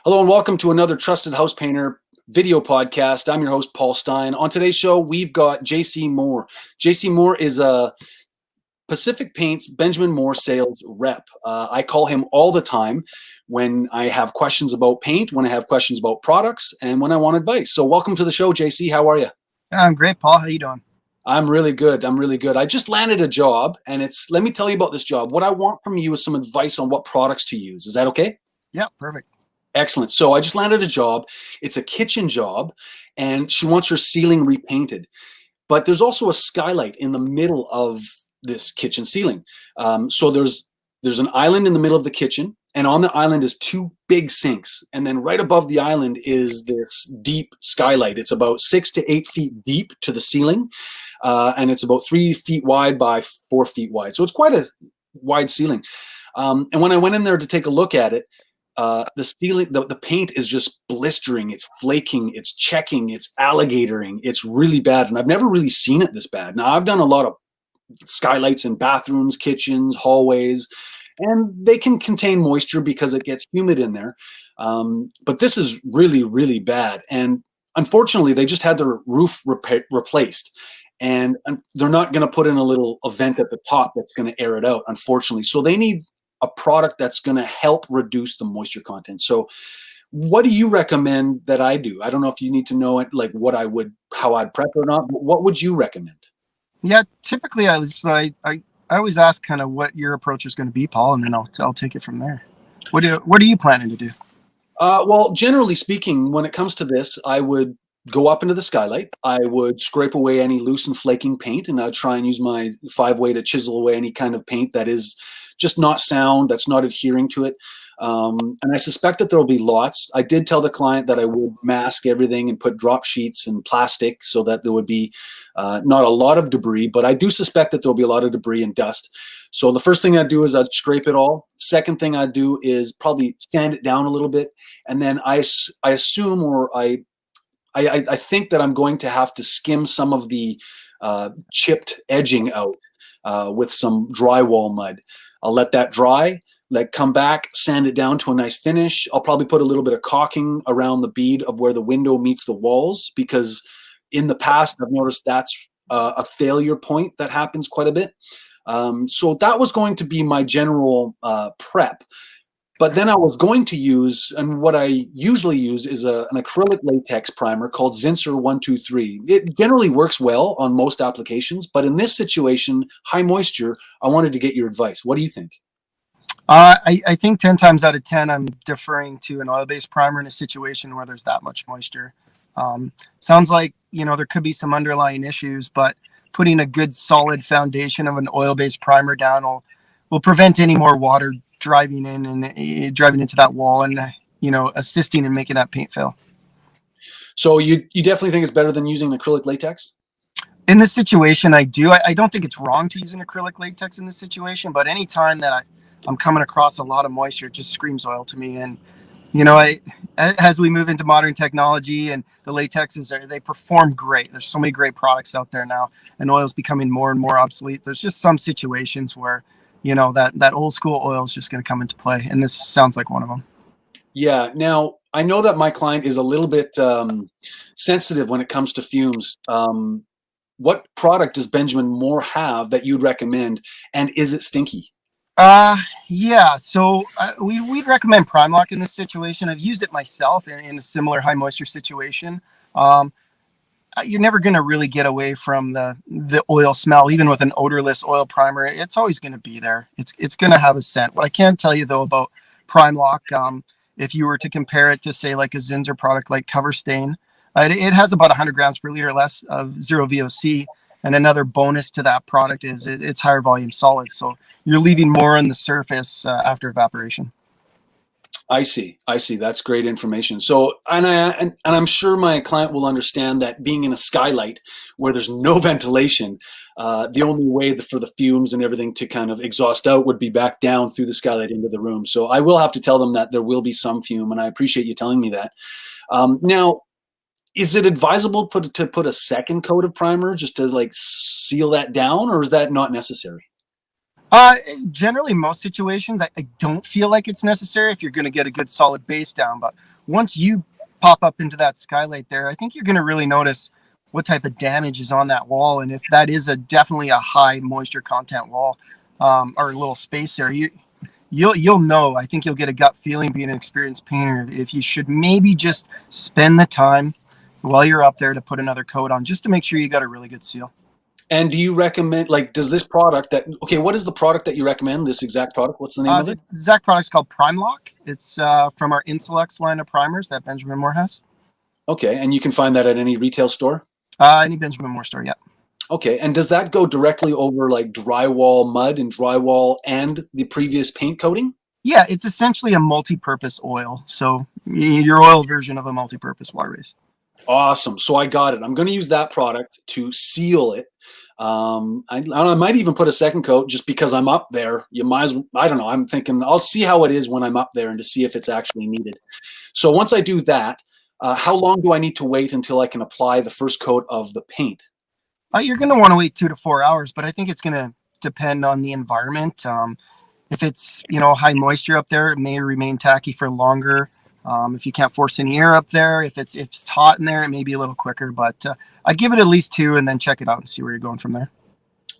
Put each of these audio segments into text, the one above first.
Hello and welcome to another Trusted House Painter video podcast. I'm your host, Paul Stein. On today's show, we've got Jacey Moore. Jacey Moore is a Pacific Paints Benjamin Moore sales rep. I call him all the time when I have questions about paint, when I have questions about products, and when I want advice. So welcome to the show, Jacey. How are you? I'm great, Paul. How you doing? I'm really good. I just landed a job, and let me tell you about this job. What I want from you is some advice on what products to use. Is that okay? Yeah, perfect. Excellent. So I just landed a job. It's a kitchen job, and she wants her ceiling repainted. But there's also a skylight in the middle of this kitchen ceiling. So there's an island in the middle of the kitchen, and on the island is two big sinks. And then right above the island is this deep skylight. It's about 6 to 8 feet deep to the ceiling, and it's about 3 feet wide by 4 feet wide. So it's quite a wide ceiling. And when I went in there to take a look at it, the ceiling, the paint is just blistering, it's flaking, it's checking, it's alligatoring. It's really bad, and I've never really seen it this bad. Now, I've done a lot of skylights in bathrooms, kitchens, hallways, and they can contain moisture because it gets humid in there. But this is really, really bad. And unfortunately, they just had their roof replaced. And they're not going to put in a little vent at the top that's going to air it out, unfortunately. So they need a product that's going to help reduce the moisture content. So what do you recommend that I do? I don't know if you need to know it, like how I'd prep or not, but what would you recommend? Yeah, typically I always ask kind of what your approach is going to be, Paul, and then I'll take it from there. What are you planning to do? Well, generally speaking, when it comes to this, I would go up into the skylight. I would scrape away any loose and flaking paint, and I'd try and use my 5-way to chisel away any kind of paint that is just not sound, that's not adhering to it. And I suspect that there will be lots. I did tell the client that I would mask everything and put drop sheets and plastic so that there would be not a lot of debris, but I do suspect that there'll be a lot of debris and dust. So the first thing I'd do is I'd scrape it all. Second thing I'd do is probably sand it down a little bit. And then I assume, or I think that I'm going to have to skim some of the chipped edging out with some drywall mud. I'll let that dry, come back, sand it down to a nice finish. I'll probably put a little bit of caulking around the bead of where the window meets the walls, because in the past I've noticed that's a failure point that happens quite a bit. So that was going to be my general prep. But then I was going to use, and what I usually use is an acrylic latex primer called Zinsser 123. It generally works well on most applications, but in this situation, high moisture, I wanted to get your advice. What do you think? I think 10 times out of 10, I'm deferring to an oil-based primer in a situation where there's that much moisture. Sounds like, there could be some underlying issues, but putting a good solid foundation of an oil-based primer down will prevent any more water driving in and driving into that wall and assisting in making that paint fail. So you definitely think it's better than using acrylic latex? In this situation, I do. I don't think it's wrong to use an acrylic latex in this situation, but anytime that I'm coming across a lot of moisture, it just screams oil to me. And as we move into modern technology and the latexes, they perform great. There's so many great products out there now, and oil is becoming more and more obsolete. There's just some situations where that old school oil is just going to come into play. And this sounds like one of them. Yeah. Now, I know that my client is a little bit sensitive when it comes to fumes. What product does Benjamin Moore have that you'd recommend? And is it stinky? Yeah. So we'd recommend PrimeLock in this situation. I've used it myself in a similar high moisture situation. You're never going to really get away from the oil smell, even with an odorless oil primer. It's always going to be there. It's going to have a scent. What I can tell you though about PrimeLock, if you were to compare it to say like a Zinsser product like Cover Stain, it has about 100 grams per liter less of zero VOC. And another bonus to that product is it's higher volume solids. So you're leaving more on the surface after evaporation. I see. That's great information. So, and I'm sure my client will understand that being in a skylight where there's no ventilation, the only way for the fumes and everything to kind of exhaust out would be back down through the skylight into the room. So I will have to tell them that there will be some fume, and I appreciate you telling me that. Now, is it advisable to put a second coat of primer just to seal that down, or is that not necessary? Uh, Generally, most situations, I don't feel like it's necessary if you're going to get a good solid base down. But once you pop up into that skylight there, I think you're going to really notice what type of damage is on that wall, and if that is a definitely a high moisture content wall, or a little space there, you'll know. I think you'll get a gut feeling being an experienced painter if you should maybe just spend the time while you're up there to put another coat on, just to make sure you got a really good seal. And do you recommend, like, does this product that, okay, what is the product that you recommend, this exact product? What's the name of The it? exact product's called Prime Lock. It's from our INSL-X line of primers that Benjamin Moore has. Okay, and you can find that at any retail store? Any Benjamin Moore store, yeah. Okay, and does that go directly over like drywall mud and drywall and the previous paint coating? Yeah, it's essentially a multi-purpose oil. So your oil version of a multi-purpose water base. Awesome. So I got it. I'm going to use that product to seal it. I might even put a second coat just because I'm up there. You might as well, I don't know. I'm thinking I'll see how it is when I'm up there and to see if it's actually needed. So once I do that, how long do I need to wait until I can apply the first coat of the paint? You're going to want to wait 2 to 4 hours, but I think it's going to depend on the environment. If it's high moisture up there, it may remain tacky for longer. If you can't force any air up there, if it's hot in there, it may be a little quicker. But I'd give it at least 2 and then check it out and see where you're going from there.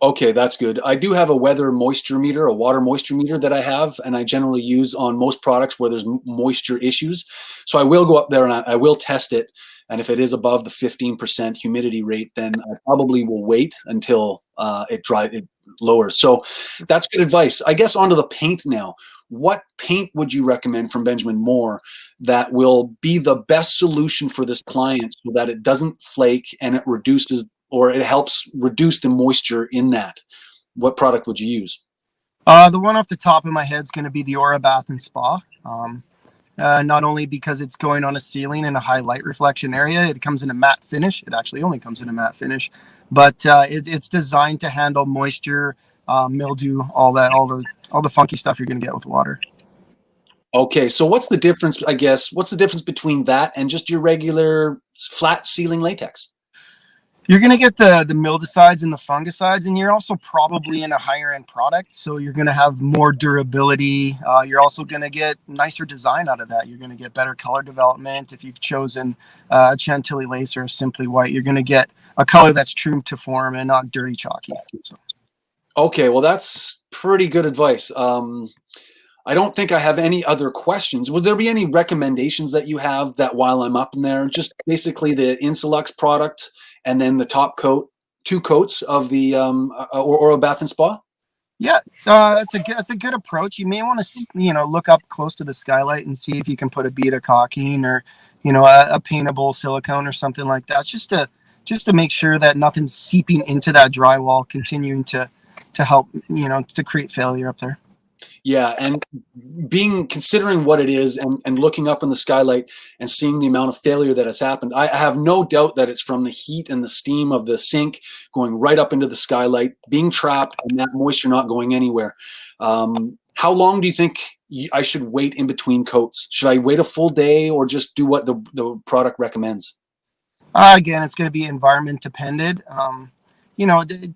Okay, that's good. I do have a weather moisture meter, a water moisture meter that I have, and I generally use on most products where there's moisture issues. So I will go up there and I will test it. And if it is above the 15% humidity rate, then I probably will wait until it lowers. So that's good advice. I guess onto the paint now. What paint would you recommend from Benjamin Moore that will be the best solution for this client so that it doesn't flake and it reduces, or it helps reduce the moisture in that? What product would you use? The one off the top of my head is going to be the Aura Bath and Spa. Not only because it's going on a ceiling in a high light reflection area, it comes in a matte finish. It actually only comes in a matte finish, but it's designed to handle moisture, mildew, all the funky stuff you're going to get with water. Okay, so what's the difference, I guess, what's the difference between that and just your regular flat ceiling latex? You're going to get the mildicides and the fungicides, and you're also probably in a higher end product, so you're going to have more durability. You're also going to get nicer design out of that. You're going to get better color development. If you've chosen a Chantilly lace or a Simply White, you're going to get a color that's true to form and not dirty chalky. So. Okay, well, that's pretty good advice. I don't think I have any other questions. Would there be any recommendations that you have that while I'm up in there, just basically the INSL-X product and then the top coat, 2 coats of the or a bath and spa? Yeah, that's a good approach. You may want to look up close to the skylight and see if you can put a bead of caulking or a paintable silicone or something like that, just to make sure that nothing's seeping into that drywall, continuing to help to create failure up there. Yeah, and considering what it is and looking up in the skylight and seeing the amount of failure that has happened, I have no doubt that it's from the heat and the steam of the sink going right up into the skylight, being trapped, and that moisture not going anywhere. How long do you think I should wait in between coats? Should I wait a full day or just do what the product recommends? Again, it's going to be environment dependent.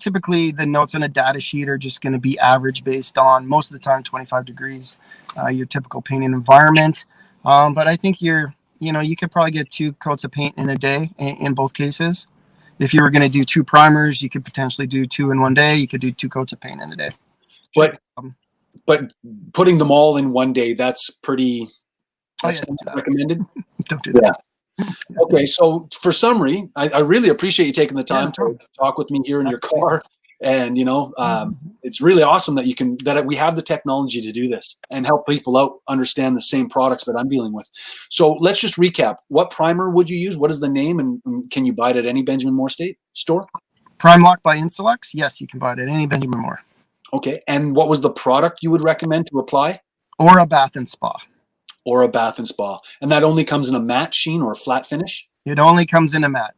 Typically the notes on a data sheet are just going to be average based on, most of the time, 25 degrees, your typical painting environment. But I think you could probably get 2 coats of paint in a day in both cases. If you were going to do 2 primers, you could potentially do 2 in one day. You could do 2 coats of paint in a day. But putting them all in one day, that's pretty recommended. Don't do that. Yeah. Okay, so for summary, I really appreciate you taking the time to talk with me here in your car, and it's really awesome that we have the technology to do this and help people out understand the same products that I'm dealing with. So let's just recap. What primer would you use? What is the name, and can you buy it at any Benjamin Moore store? Prime Lock by INSL-X. Yes, you can buy it at any Benjamin Moore. Okay, and what was the product you would recommend to apply? Or a bath and spa. Or a bath and spa. And that only comes in a matte sheen or a flat finish? It only comes in a matte.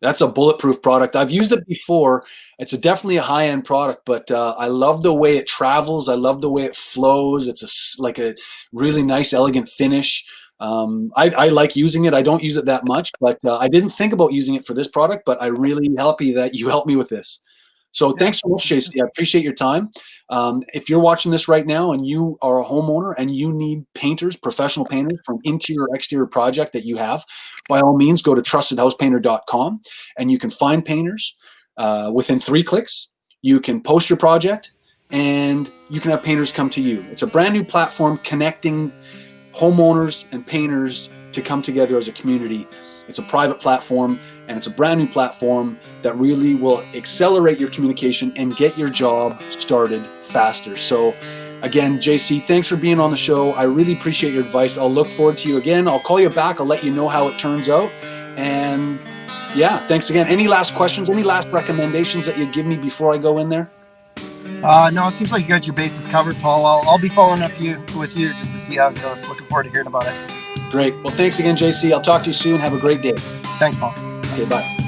That's a bulletproof product. I've used it before. It's definitely a high-end product, but I love the way it travels. I love the way it flows. It's like a really nice, elegant finish. I like using it. I don't use it that much, but I didn't think about using it for this product, but I'm really happy that you helped me with this. So thanks so much, JC. I appreciate your time. If you're watching this right now and you are a homeowner and you need painters, professional painters from interior or exterior project that you have, by all means, go to trustedhousepainter.com and you can find painters within 3 clicks. You can post your project and you can have painters come to you. It's a brand new platform connecting homeowners and painters to come together as a community. It's a private platform, and it's a brand new platform that really will accelerate your communication and get your job started faster. So again, JC, thanks for being on the show. I really appreciate your advice. I'll look forward to you again. I'll call you back. I'll let you know how it turns out. And yeah, thanks again. Any last questions, any last recommendations that you give me before I go in there? No, it seems like you got your bases covered, Paul. I'll be following up with you just to see how it goes. Looking forward to hearing about it. Great. Well, thanks again, JC. I'll talk to you soon. Have a great day. Thanks, Paul. Okay, bye.